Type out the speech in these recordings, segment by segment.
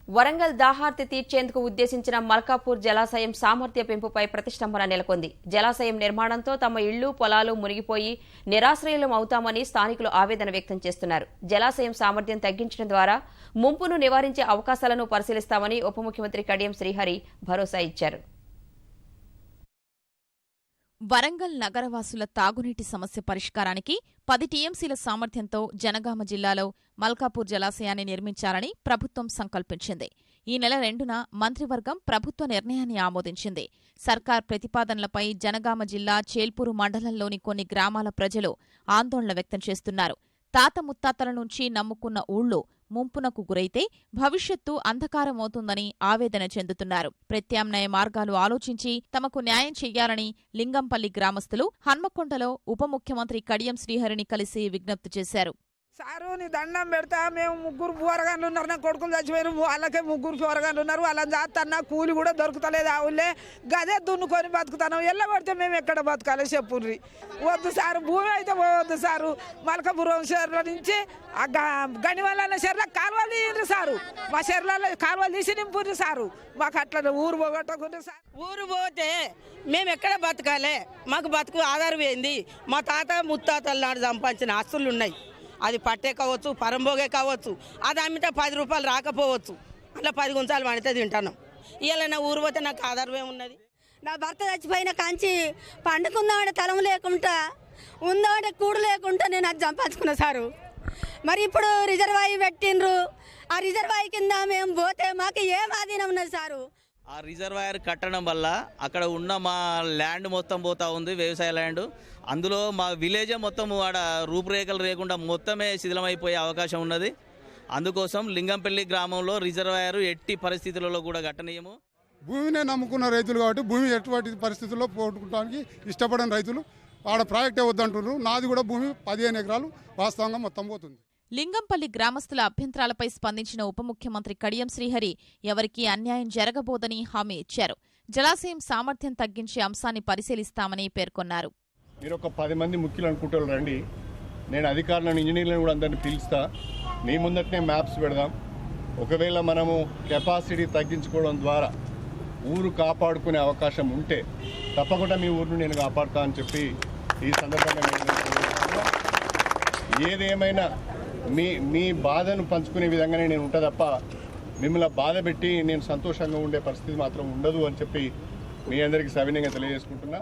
వరంగల్ దాహార్తి తీర్చేందుకు ఉద్దేశించిన మల్కాపూర్ జలాశయం సామర్థ్య పెంపుపై ప్రతిష్టంభన నెలకొంది. జలాశయం నిర్మాణంతో తమ ఇళ్లు పొలాలు మునిగిపోయి నిరాశ్రయులం అవుతామని స్థానికులు ఆవేదన వ్యక్తం చేస్తున్నారు. జలాశయం సామర్థ్యం తగ్గించడం ద్వారా ముంపును నివారించే అవకాశాలను పరిశీలిస్తామని ఉప ముఖ్యమంత్రి కడియం శ్రీహరి భరోసా ఇచ్చారు. వరంగల్ నగరవాసుల తాగునీటి సమస్య పరిష్కారానికి 10 టీఎంసీల సామర్థ్యంతో జనగామ జిల్లాలో మల్కాపూర్ జలాశయాన్ని నిర్మించాలని ప్రభుత్వం సంకల్పించింది. ఈ నెల 2న మంత్రివర్గం ప్రభుత్వ నిర్ణయాన్ని ఆమోదించింది. సర్కార్ ప్రతిపాదనలపై జనగామ జిల్లా చేల్పూరు మండలంలోని కొన్ని గ్రామాల ప్రజలు ఆందోళన వ్యక్తం చేస్తున్నారు. తాత ముత్తాతల నుంచి నమ్ముకున్న ఊళ్లు ముంపునకు గురైతే భవిష్యత్తు అంధకారమవుతుందని ఆవేదన చెందుతున్నారు. ప్రత్యామ్నాయ మార్గాలు ఆలోచించి తమకు న్యాయం చెయ్యాలని లింగంపల్లి గ్రామస్తులు హన్మకొండలో ఉప ముఖ్యమంత్రి కడియం శ్రీహరిని కలిసి విజ్ఞప్తి చేశారు. సారు నీ దండం పెడతా, మేము 3 పోరగాన్లు ఉన్నారు, నా కొడుకులు చచ్చిపోయిన వాళ్ళకే 3 పోరగాన్లు ఉన్నారు, వాళ్ళని చేస్తున్నా కూలి కూడా దొరుకుతలేదు. ఆవులే గదే దున్నుకొని బతుకుతాను. ఎల్లబడితే మేము ఎక్కడ బతకాలి చెప్పుర్రి. వద్దు సారు, భూమి అయితే పోవద్దు సారు. మల్కాపురం చెర్ల నుంచి గనివల్ల చెర్ల కాలువలు తీయండి సారు. మా చెర్లలో కాలువలు తీసి నింపుర్రి సారు. మాకు అట్లా ఊరు పోగొట్టకుండా సార్. ఊరు పోతే మేము ఎక్కడ బతకాలి? మాకు బతుకు ఆధారం ఏంది? మా తాత ముత్తాతల నాడు సంపాదించిన ఆస్తులు ఉన్నాయి. అది పట్టే కావచ్చు, పరంబోగే కావచ్చు. అది అమ్మితే 10 రూపాయలు రాకపోవచ్చు. అట్లా 10 గుంచాలు పడితే తింటాను. ఇవాళ నా ఊరు పోతే నాకు ఆధారం ఏమున్నది? నా భర్త చచ్చిపోయిన కాంచి పండుకుందామంటే తలం లేకుండా ఉందామంటే కూడు లేకుండా నేను అది సంపాదించుకున్నా సారు. మరి ఇప్పుడు రిజర్వాయర్ పెట్టిండ్రు. ఆ రిజర్వాయర్ కింద మేము పోతే మాకు ఏం ఆధీనం ఉన్నది సారు? ఆ రిజర్వాయర్ కట్టడం వల్ల అక్కడ ఉన్న మా ల్యాండ్ మొత్తం పోతా ఉంది, వ్యవసాయ ల్యాండ్. అందులో మా విలేజే మొత్తం ఆడ రూపురేఖలు లేకుండా మొత్తమే శిథిలమైపోయే అవకాశం ఉన్నది. అందుకోసం లింగంపల్లి గ్రామంలో రిజర్వాయర్ ఎట్టి పరిస్థితులలో కూడా కట్టనీయము. భూమినే నమ్ముకున్న రైతులు కాబట్టి భూమి ఎటువంటి పరిస్థితుల్లో పోగొట్టుకోవడానికి ఇష్టపడని రైతులు ఆడ ప్రాజెక్టే వద్దంటున్నారు. నాది కూడా భూమి 15 ఎకరాలు వాస్తవంగా మొత్తం పోతుంది. లింగంపల్లి గ్రామస్తుల అభ్యంతరాలపై స్పందించిన ఉప ముఖ్యమంత్రి కడియం శ్రీహరి ఎవరికీ అన్యాయం జరగబోదని హామీ ఇచ్చారు. జలాశయం సామర్థ్యం తగ్గించే అంశాన్ని పరిశీలిస్తామని పేర్కొన్నారు. మీరు ఒక 10 మంది ముఖ్యులు అనుకుంటారు రండి, నేను అధికారులను ఇంజనీర్లను కూడా అందరినీ పిలుస్తా. మీ ముందటనే మ్యాప్స్ పెడదాం. ఒకవేళ మనము కెపాసిటీ తగ్గించుకోవడం ద్వారా ఊరు కాపాడుకునే అవకాశం ఉంటే తప్పకుండా మీ ఊరిని నేను కాపాడుతా అని చెప్పి ఈ సందర్భంగా ఏదేమైనా మీ బాధను పంచుకునే విధంగానే నేను ఉంటా తప్ప మిమ్మల్ని బాధ పెట్టి నేను సంతోషంగా ఉండే పరిస్థితి మాత్రం ఉండదు అని చెప్పి మీ అందరికీ సవినయంగా తెలియజేసుకుంటున్నా.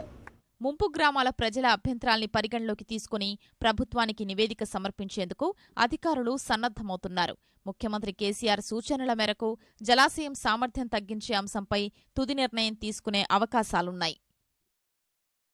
ముంపు గ్రామాల ప్రజల అభ్యంతరాల్ని పరిగణలోకి తీసుకుని ప్రభుత్వానికి నివేదిక సమర్పించేందుకు అధికారులు సన్నద్దమవుతున్నారు. ముఖ్యమంత్రి కేసీఆర్ సూచనల మేరకు జలాశయం సామర్థ్యం తగ్గించే అంశంపై తుది నిర్ణయం తీసుకునే అవకాశాలున్నాయి.